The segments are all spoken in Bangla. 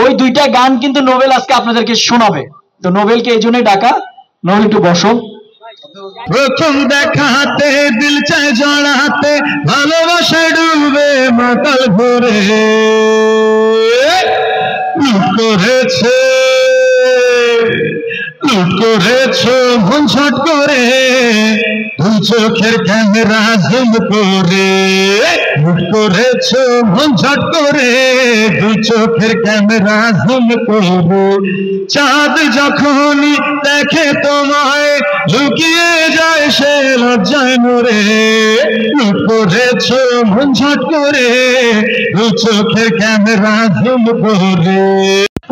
ওই দুইটা গান কিন্তু নোবেল আজকে আপনাদেরকে শোনাবে। তো নোবেলকে এই জন্যই ডাকা। নোবেল একটু বসো। প্রথম দেখাতে দিল চায় জড়াতে, ভালোবাসা ডুবে মাতাল ঘুরে লুট করেছে মন ছট করে, দুই চোখের ক্যামেরা জুম করে লুট করেছ মন ছট করে, দুই চোখের ক্যামেরা জুম করে। চাঁদ যখনই দেখে তোমায় লুকিয়ে যায় সে লজ্জায় মরে, লুট করেছ মন ছট করে, দুই চোখের ক্যামেরা জুম করে।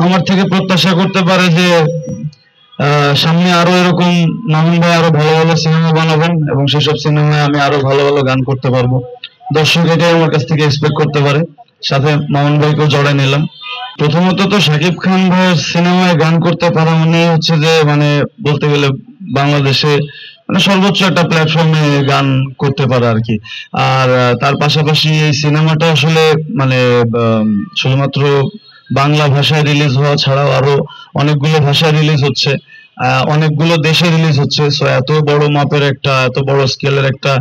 আমার থেকে প্রত্যাশা করতে পারে যে সামনে আরো এরকম মামুন ভাই আরো ভালো ভালো সিনেমা বানাবেন এবং সেসব সিনেমায় আমি আরো ভালো ভালো গান করতে পারবো। দর্শক এটাই আমার কাছ থেকে এক্সপেক্ট করতে পারে। সাথে মামুন ভাইকেও জড়াই নিলাম। প্রথমত তো শাকিব খান ভাইয়ের সিনেমায় গান করতে পারা মানে হচ্ছে যে মানে বলতে গেলে বাংলাদেশে মানে সর্বোচ্চ একটা প্ল্যাটফর্মে গান করতে পারা আর কি। আর তার পাশাপাশি এই সিনেমাটা আসলে মানে শুধুমাত্র বাংলা ভাষায় রিলিজ হওয়া ছাড়াও আরো অনেকগুলো ভাষায় রিলিজ হচ্ছে, অনেকগুলো দেশে রিলিজ হচ্ছে। সো এত বড় মাপের একটা এত বড় স্কেলের একটা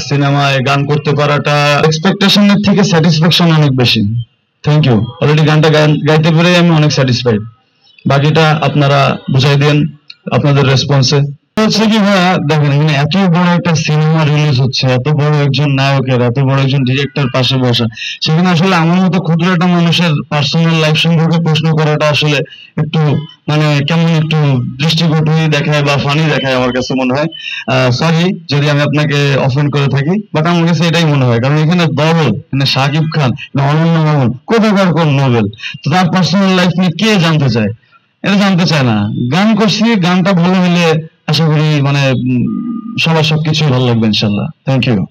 সিনেমায় গান করতে পারাটা এক্সপেকটেশনের থেকে স্যাটিসফ্যাকশন অনেক বেশি। Thank you. অলরেডি গানটা গাইতে পেরে আমি অনেক স্যাটিসফাইড। বাকিটা আপনারা বুঝাই দেন আপনাদের রেসপন্সে। হচ্ছে কি ভাইয়া দেখেন এখানে এত বড় একটা সিনেমা রিলিজ হচ্ছে, এত বড় একজন নায়কের এত বড় একজন ডিরেক্টর পাশে বসা, সেখানে আসলে আমার মতো ক্ষুদ্র একটা মানুষের পার্সোনাল লাইফ সম্পর্কে প্রশ্ন করাটা আসলে একটু মানে কেমন একটু দৃষ্টিকটু দেখায় বা ফানি দেখায় আমার কাছে মনে হয়। সরি যদি আমি আপনাকে অফেন্ড করে থাকি, বাট আমার কাছে এটাই মনে হয়। কারণ এখানে দবল এখানে শাকিব খান অনন্য মামুন কোথাকার কোন নোবেল, তো তার পার্সোনাল লাইফ নিয়ে কে জানতে চায়? এটা জানতে চায় না। গান করছি, গানটা ভালো হলে আশা করি মানে সবার সবকিছুই ভালো লাগবে ইনশাল্লাহ। Thank you.